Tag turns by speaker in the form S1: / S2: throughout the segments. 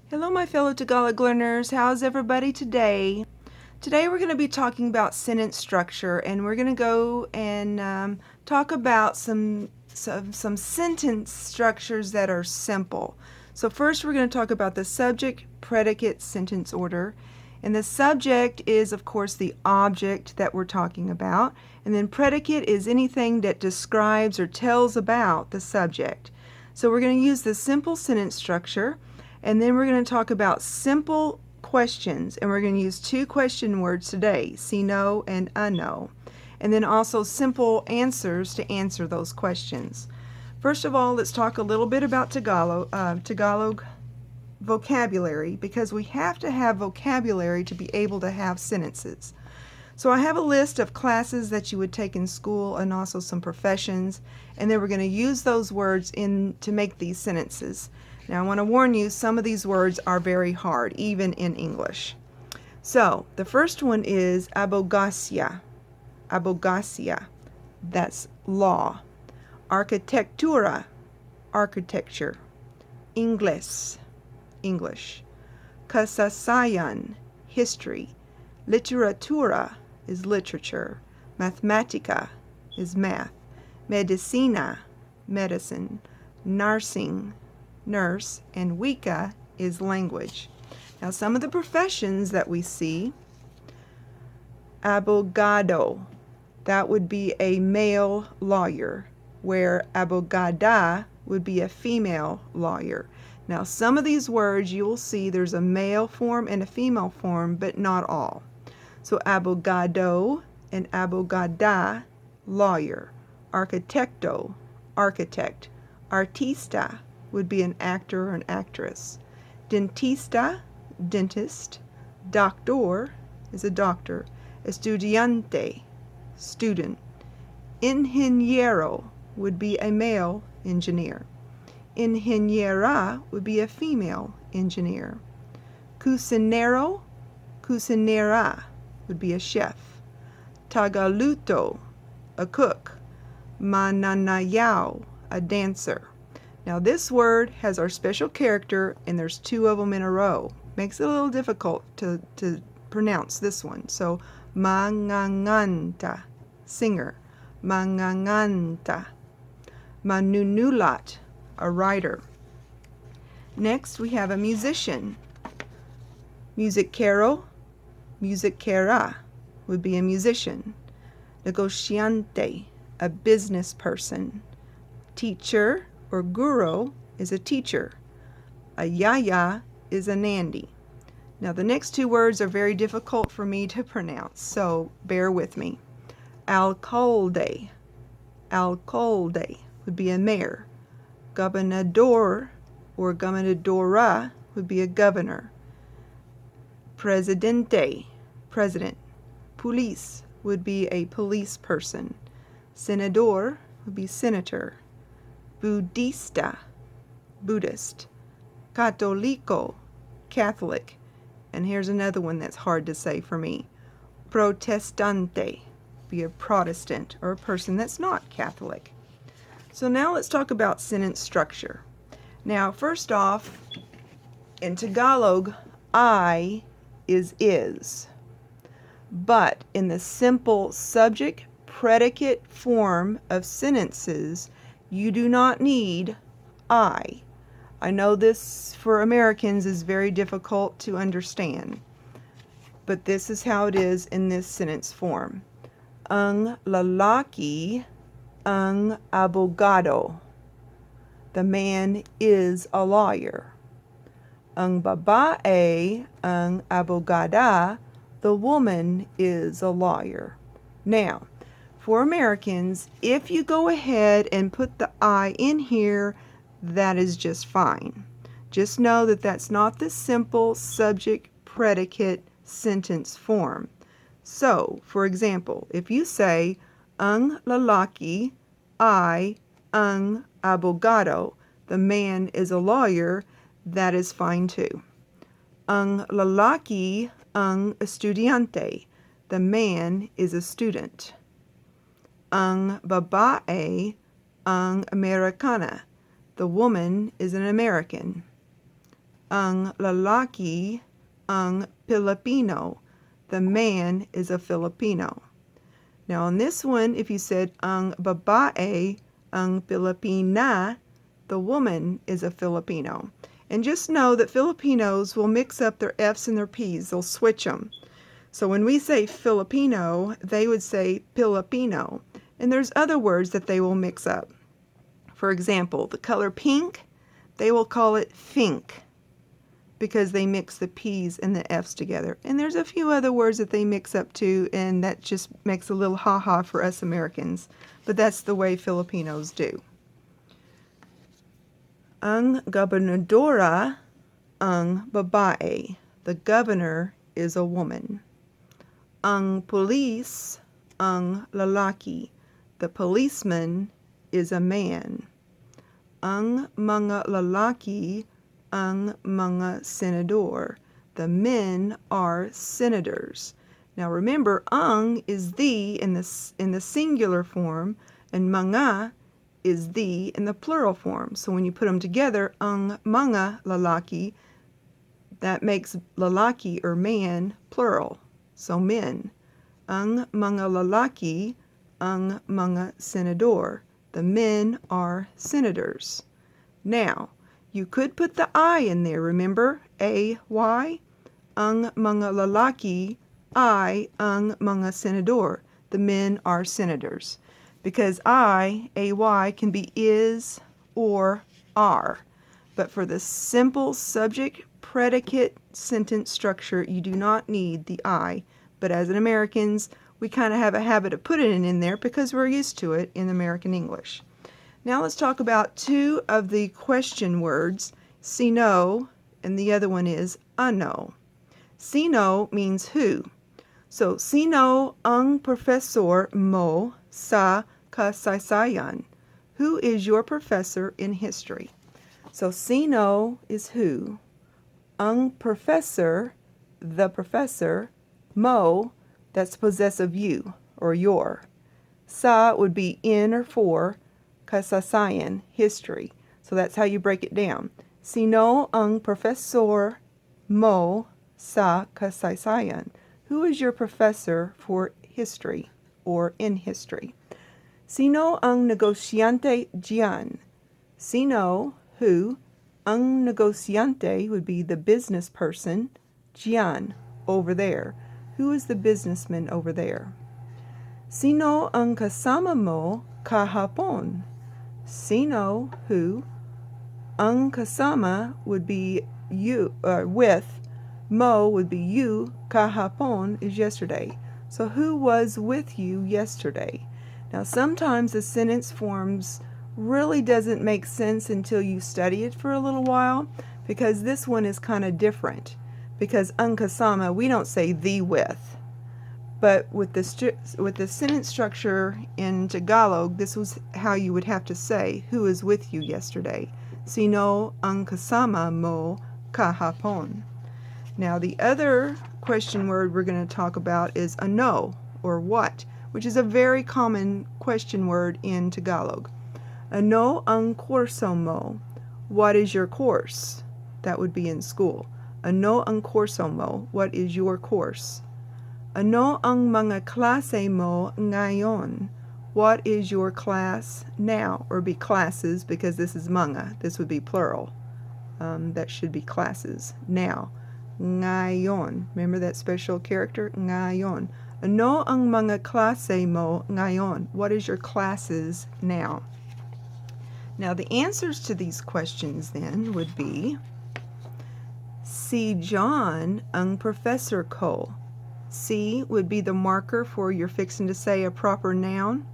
S1: Hello, my fellow Tagalog learners. How's everybody today? Today we're going to be talking about sentence structure, and we're going to go and talk about some sentence structures that are simple. So first we're going to talk about the subject, predicate, sentence order. And the subject is, of course, the object that we're talking about. And then predicate is anything that describes or tells about the subject. So we're going to use the simple sentence structure. And then we're going to talk about simple questions, and we're going to use two question words today, see no and unknow. And then also simple answers to answer those questions. First of all, let's talk a little bit about Tagalog vocabulary, because we have to have vocabulary to be able to have sentences. So I have a list of classes that you would take in school and also some professions, and then we're going to use those words to make these sentences. Now I want to warn you, some of these words are very hard, even in English. So the first one is abogacia. Abogacia, that's law. Arquitectura, architecture. Inglés, English. Kasaysayan, history. Literatura is literature. Mathematica is math. Medicina, medicine. Nursing, nurse. And Wika is language. Now some of the professions that we see, abogado, that would be a male lawyer, where abogada would be a female lawyer. Now some of these words you will see there's a male form and a female form, but not all. So abogado and abogada, lawyer. Arquitecto, architect. Artista would be an actor or an actress. Dentista, dentist. Doctor is a doctor. Estudiante, student. Ingeniero would be a male engineer. Ingeniera would be a female engineer. Cucinero, cucinera would be a chef. Tagaluto, a cook. Mananayao, a dancer. Now this word has our special character, and there's two of them in a row. Makes it a little difficult to pronounce this one. So manganganta, singer. Manganganta. Manunulat, a writer. Next we have a musician. Musicero, musicera would be a musician. Negociante, a business person. Teacher or guru is a teacher. A yaya is a nandy. Now the next two words are very difficult for me to pronounce, so bear with me. Alcalde, alcalde would be a mayor. Gobernador or gobernadora would be a governor. Presidente, president. Police would be a police person. Senador would be senator. Budista, Buddhist. Catolico, Catholic. And here's another one that's hard to say for me. Protestante, be a Protestant or a person that's not Catholic. So now let's talk about sentence structure. Now first off, in Tagalog, I is. But in the simple subject predicate form of sentences, you do not need I. I know this for Americans is very difficult to understand, but this is how it is in this sentence form. Ang lalaki ang abogado. The man is a lawyer. Ang babae ang abogada. The woman is a lawyer. Now, for Americans, if you go ahead and put the I in here, that is just fine. Just know that that's not the simple subject predicate sentence form. So, for example, if you say, ang lalaki ay ang abogado, the man is a lawyer, that is fine too. Ang lalaki ang estudiante, the man is a student. Ang babae ang Americana, the woman is an American. Ang lalaki ang Pilipino. The man is a Filipino. Now on this one, if you said ang babae ang Pilipina, the woman is a Filipino. And just know that Filipinos will mix up their F's and their P's. They'll switch them. So when we say Filipino, they would say Pilipino. And there's other words that they will mix up. For example, the color pink, they will call it fink because they mix the P's and the F's together. And there's a few other words that they mix up too, and that just makes a little ha-ha for us Americans. But that's the way Filipinos do. Ang gobernadora ang babae. The governor is a woman. Ang police ang lalaki. The policeman is a man. Ang mga lalaki ang mga senador. The men are senators. Now remember, ang is the in the singular form, and mga is the in the plural form. So when you put them together, ang mga lalaki, that makes lalaki or man plural. So men. Ang mga lalaki ang mga senador. The men are senators. Now, you could put the I in there, remember? A-Y. Ang mga lalaki, I, ang mga senador. The men are senators. Because I, A-Y, can be is or are. But for the simple subject predicate sentence structure, you do not need the I. But as an Americans, we kind of have a habit of putting it in there because we're used to it in American English. Now let's talk about two of the question words, sino, and the other one is ano. Sino means who. So, sino ang profesor mo sa kasaysayan? Who is your professor in history? So, sino is who. Ang professor, the professor, mo, that's possessive you or your. Sa would be in or for, kasaysayan, history. So that's how you break it down. Sino ang profesor mo sa kasaysayan? Who is your professor for history or in history? Sino ang negosyante diyan? Sino, who. Ang negosyante would be the business person. Diyan, over there. Who is the businessman over there? Sino ang kasama mo kahapon? Sino, who. Ang kasama would be you, with. Mo would be you. Kahapon is yesterday. So who was with you yesterday? Now sometimes the sentence forms really doesn't make sense until you study it for a little while, because this one is kind of different. Because ang kasama, we don't say the with. But with the sentence structure in Tagalog, this was how you would have to say, who is with you yesterday? Sino ang kasama mo kahapon? Now the other question word we're going to talk about is ano, or what, which is a very common question word in Tagalog. Ano ang kurso mo? What is your course? That would be in school. Ano ang kurso mo? What is your course? Ano ang mga klase mo ngayon? What is your class now? Or be classes, because this is mga. This would be plural. That should be classes. Now. Ngayon. Remember that special character? Ngayon. Ano ang mga klase mo ngayon? What is your classes now? Now the answers to these questions then would be si John ang professor ko. Si would be the marker for you're fixing to say a proper noun.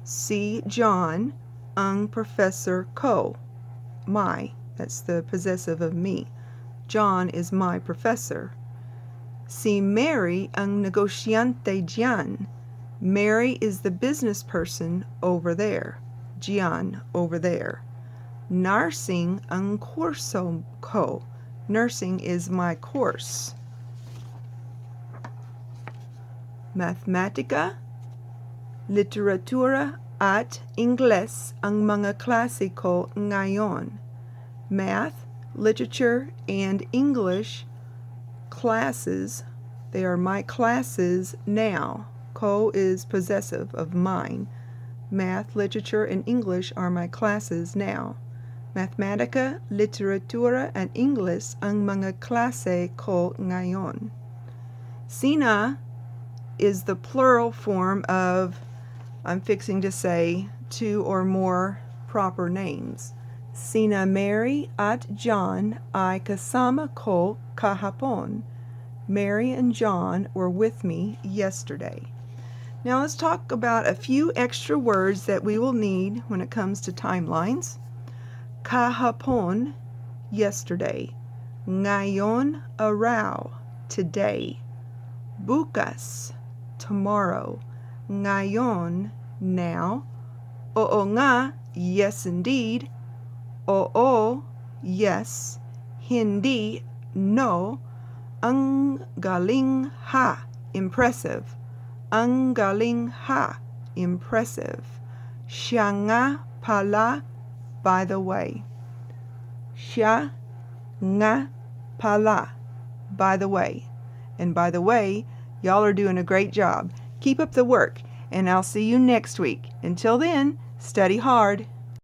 S1: Si John ang professor ko. My. That's the possessive of me. John is my professor. Si Mary ang negosyante diyan. Mary is the business person over there. Diyan, over there. Nursing ang kurso ko. Nursing is my course. Mathematica, literatura at Ingles ang mga klase ko ngayon. Math, literature, and English classes. They are my classes now. Ko is possessive of mine. Math, literature, and English are my classes now. Mathematika, literatura, and English ang mga klase ko ngayon. Sina is the plural form of, I'm fixing to say, two or more proper names. Sina Mary at John ay kasama ko kahapon. Mary and John were with me yesterday. Now let's talk about a few extra words that we will need when it comes to timelines. Kahapon, yesterday. Ngayon, araw, today. Bukas, tomorrow. Ngayon, now. Oo nga, yes indeed. Oo, yes. Hindi, no. Ang galing ha, impressive. Ang galing ha, impressive. Siya nga pala, by the way. Siya nga pala, by the way. And by the way, y'all are doing a great job. Keep up the work, and I'll see you next week. Until then, study hard.